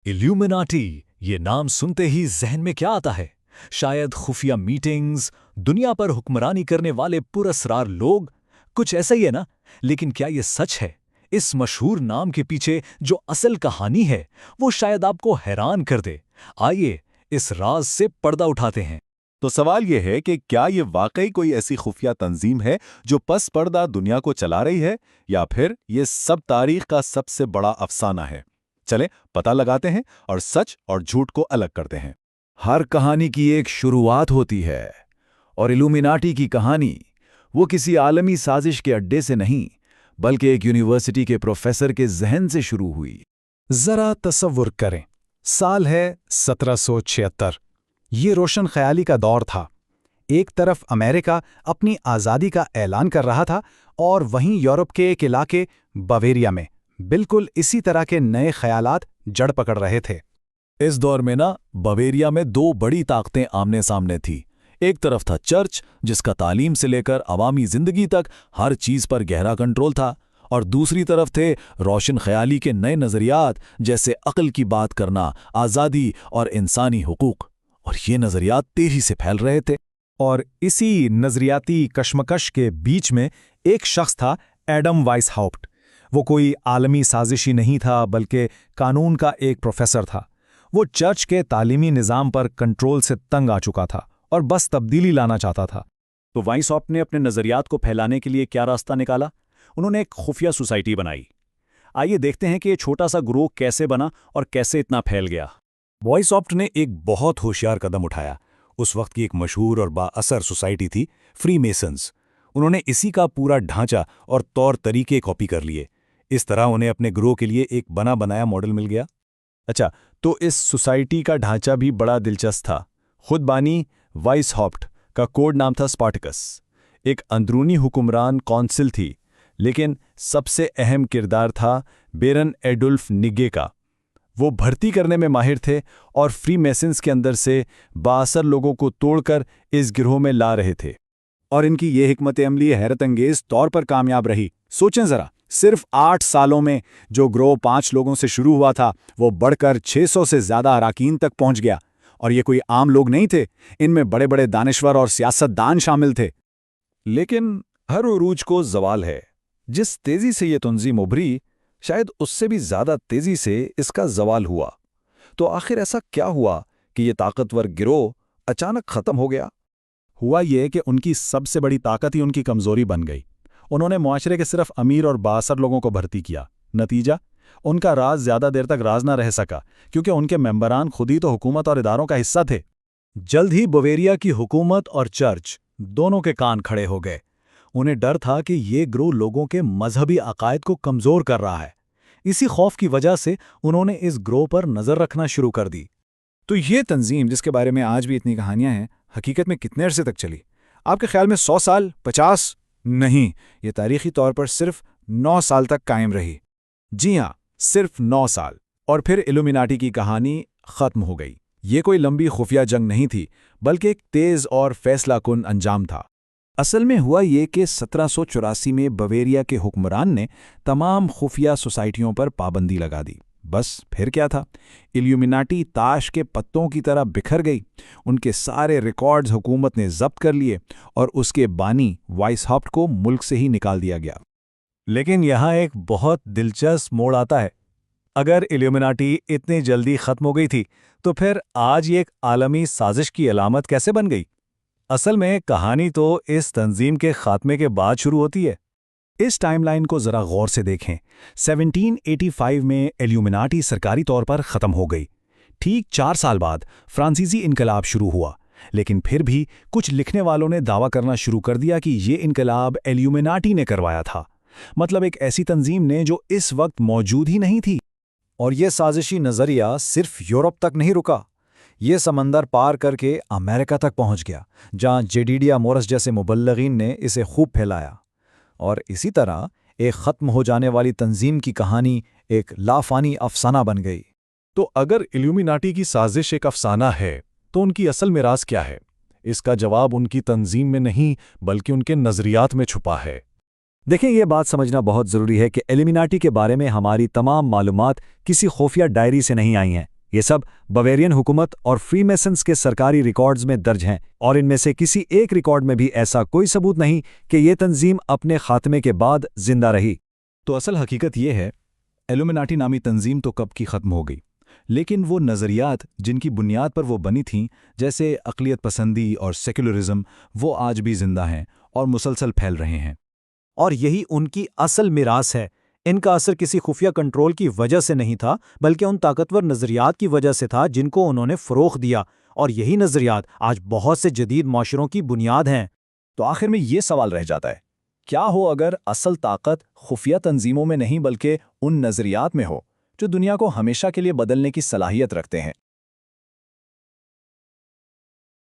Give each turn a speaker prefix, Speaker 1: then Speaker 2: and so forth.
Speaker 1: Illuminati, ये नाम सुनते ही जहन में क्या आता है? शायद खुफिया मीटिंग्स, दुनिया पर हुक्मरानी करने वाले पुरस्रार लोग, कुछ ऐसा ही है ना? लेकिन क्या ये सच है? इस मशहूर नाम के पीछे जो असल कहानी है वो शायद आपको हैरान कर दे। आइए इस राज से पर्दा उठाते हैं।
Speaker 2: तो सवाल यह है कि क्या ये वाकई कोई ऐसी खुफिया तंजीम है जो पस पर्दा दुनिया को चला रही है, या फिर ये सब तारीख का सबसे बड़ा अफसाना है? चलें पता लगाते हैं और सच और झूठ को अलग करते हैं।
Speaker 3: हर कहानी की एक शुरुआत होती है, और इल्यूमिनाटी की कहानी वो किसी आलमी साजिश के अड्डे से नहीं, बल्कि एक यूनिवर्सिटी के प्रोफेसर के जहन से शुरू हुई।
Speaker 4: जरा तसव्वुर करें, साल है 1776। ये रोशन ख्याली का दौर था। एक तरफ अमेरिका अपनी आज़ादी का ऐलान कर रहा था, और वहीं यूरोप के एक इलाके बवेरिया में बिल्कुल इसी तरह के नए ख्यालात जड़ पकड़ रहे थे।
Speaker 1: इस दौर में ना बवेरिया में दो बड़ी ताकतें आमने सामने थी। एक तरफ था चर्च, जिसका तालीम से लेकर अवामी जिंदगी तक हर चीज पर गहरा कंट्रोल था, और दूसरी तरफ थे रोशन ख्याली के नए नजरियात, जैसे अक्ल की बात करना, आज़ादी और इंसानी हुकूक। और ये नजरियात तेजी से फैल रहे थे।
Speaker 4: और इसी नजरियाती कशमकश के बीच में एक शख्स था, एडम वाइसहाउप्ट। वो कोई आलमी साजिशी नहीं था, बल्कि कानून का एक प्रोफेसर था। वो चर्च के तालीमी निज़ाम पर कंट्रोल से तंग आ चुका था और बस तब्दीली लाना चाहता था।
Speaker 1: तो वाइसहाउप्ट ने अपने नजरियात को फैलाने के लिए क्या रास्ता निकाला? उन्होंने एक खुफिया सोसाइटी बनाई। आइए देखते हैं कि ये छोटा सा ग्रोह कैसे बना और कैसे इतना फैल गया। वाइसहाउप्ट ने एक बहुत होशियार कदम उठाया। उस वक्त की एक मशहूर और बाअसर सोसाइटी थी फ्रीमेसन्स। उन्होंने इसी का पूरा ढांचा और तौर तरीके कॉपी कर लिए। इस तरह उन्हें अपने ग्रोह के लिए एक बना बनाया मॉडल मिल गया।
Speaker 4: अच्छा, तो इस सोसाइटी का ढांचा भी बड़ा दिलचस्प था। खुद बानी वाइसहाउप्ट का कोड नाम था स्पार्टकस। एक अंदरूनी हुक्मरान कौंसिल थी, लेकिन सबसे अहम किरदार था बेरन एडुल्फ निगे का। वो भर्ती करने में माहिर थे और फ्रीमेसन्स के अंदर से बाअसर लोगों को तोड़कर इस गिरोह में ला रहे थे।
Speaker 3: और इनकी ये हिकमत अमली हैरत अंगेज तौर पर कामयाब रही। सोचें जरा, सिर्फ 8 सालों में जो ग्रोह 5 लोगों से शुरू हुआ था, वो बढ़कर 600 से ज्यादा अराकीन तक पहुंच गया। और ये कोई आम लोग नहीं थे, इनमें बड़े बड़े दानिश्वर और सियासतदान शामिल थे।
Speaker 4: लेकिन हर उरूज को जवाल है। जिस तेजी से ये तंजीम उभरी, शायद उससे भी ज्यादा तेजी से इसका जवाल हुआ। तो आखिर ऐसा क्या हुआ कि ये ताकतवर गिरोह अचानक खत्म हो गया? हुआ ये कि उनकी सबसे बड़ी ताकत ही उनकी कमजोरी बन गई। उन्होंने मुआशरे के सिर्फ अमीर और बाअसर लोगों को भर्ती किया। नतीजा, उनका राज ज्यादा देर तक राज न रह सका, क्योंकि उनके मेंबरान खुद ही तो हुकूमत और इदारों का हिस्सा थे।
Speaker 1: जल्द ही बवेरिया की हुकूमत और चर्च दोनों के कान खड़े हो गए। उन्हें डर था कि ये ग्रोह लोगों के मजहबी अकायद को कमजोर कर रहा है। इसी खौफ की वजह से उन्होंने इस ग्रोह पर नजर रखना शुरू कर दी।
Speaker 4: तो ये तंजीम, जिसके बारे में आज भी इतनी कहानियां हैं, हकीकत में कितने अरसे तक चली? आपके ख्याल में 100 साल, 50? नहीं, ये तारीखी तौर पर सिर्फ 9 साल तक कायम रही। जी हाँ, सिर्फ 9 साल। और फिर इल्यूमिनाटी की कहानी खत्म हो गई। ये कोई लंबी खुफिया जंग नहीं थी, बल्कि एक तेज और फैसलाकुन अंजाम था। असल में हुआ ये कि 1784 में बवेरिया के हुक्मरान ने तमाम खुफिया सोसाइटियों पर पाबंदी लगा दी। बस फिर क्या था, इल्यूमिनाटी ताश के पत्तों की तरह बिखर गई। उनके सारे रिकॉर्ड्स हुकूमत ने जब्त कर लिए और उसके बानी वाइसहाउप्ट को मुल्क से ही निकाल दिया गया।
Speaker 1: लेकिन यहाँ एक बहुत दिलचस्प मोड़ आता है। अगर इल्यूमिनाटी इतनी जल्दी खत्म हो गई थी, तो फिर आज ये एक आलमी साजिश की अलामत कैसे बन गई? असल में कहानी तो इस तंजीम के खात्मे के बाद शुरू होती है।
Speaker 4: इस टाइमलाइन को जरा गौर से देखें। 1785 में इल्यूमिनाटी सरकारी तौर पर खत्म हो गई। ठीक 4 साल बाद फ्रांसीसी इनकलाब शुरू हुआ, लेकिन फिर भी कुछ लिखने वालों ने दावा करना शुरू कर दिया कि ये इनकलाब इल्यूमिनाटी ने करवाया था। मतलब एक ऐसी तंजीम ने जो इस वक्त मौजूद ही नहीं थी।
Speaker 3: और ये साजिशी नजरिया सिर्फ यूरोप तक नहीं रुका, ये समंदर पार करके अमेरिका तक पहुंच गया, जहां जेडिडिया मोरस जैसे मुबल्लिगीन ने इसे खूब फैलाया। और इसी तरह एक ख़त्म हो जाने वाली तंजीम की कहानी एक लाफानी अफसाना बन गई।
Speaker 2: तो अगर इल्यूमिनाटी की साजिश एक अफसाना है, तो उनकी असल मिराज क्या है? इसका जवाब उनकी तंजीम में नहीं, बल्कि उनके नजरियात में छुपा है।
Speaker 3: دیکھیں، یہ بات سمجھنا بہت ضروری ہے کہ ایلیمیناٹی کے بارے میں ہماری تمام معلومات کسی خفیہ ڈائری سے نہیں آئی ہیں۔ یہ سب بویرین حکومت اور فری میسنز کے سرکاری ریکارڈز میں درج ہیں، اور ان میں سے کسی ایک ریکارڈ میں بھی ایسا کوئی ثبوت نہیں کہ یہ تنظیم اپنے خاتمے کے بعد زندہ رہی۔
Speaker 2: تو اصل حقیقت یہ ہے، ایلومیناٹی نامی تنظیم تو کب کی ختم ہو گئی، لیکن وہ نظریات جن کی بنیاد پر وہ بنی تھیں، جیسے اقلیت پسندی اور سیکولرزم، وہ آج بھی زندہ ہیں اور مسلسل پھیل رہے ہیں۔
Speaker 3: اور یہی ان کی اصل میراث ہے۔ ان کا اثر کسی خفیہ کنٹرول کی وجہ سے نہیں تھا، بلکہ ان طاقتور نظریات کی وجہ سے تھا جن کو انہوں نے فروغ دیا، اور یہی نظریات آج بہت سے جدید معاشروں کی بنیاد ہیں۔
Speaker 1: تو آخر میں یہ سوال رہ جاتا ہے، کیا ہو اگر اصل طاقت خفیہ تنظیموں میں نہیں بلکہ ان نظریات میں ہو جو دنیا کو ہمیشہ کے لیے بدلنے کی صلاحیت رکھتے ہیں؟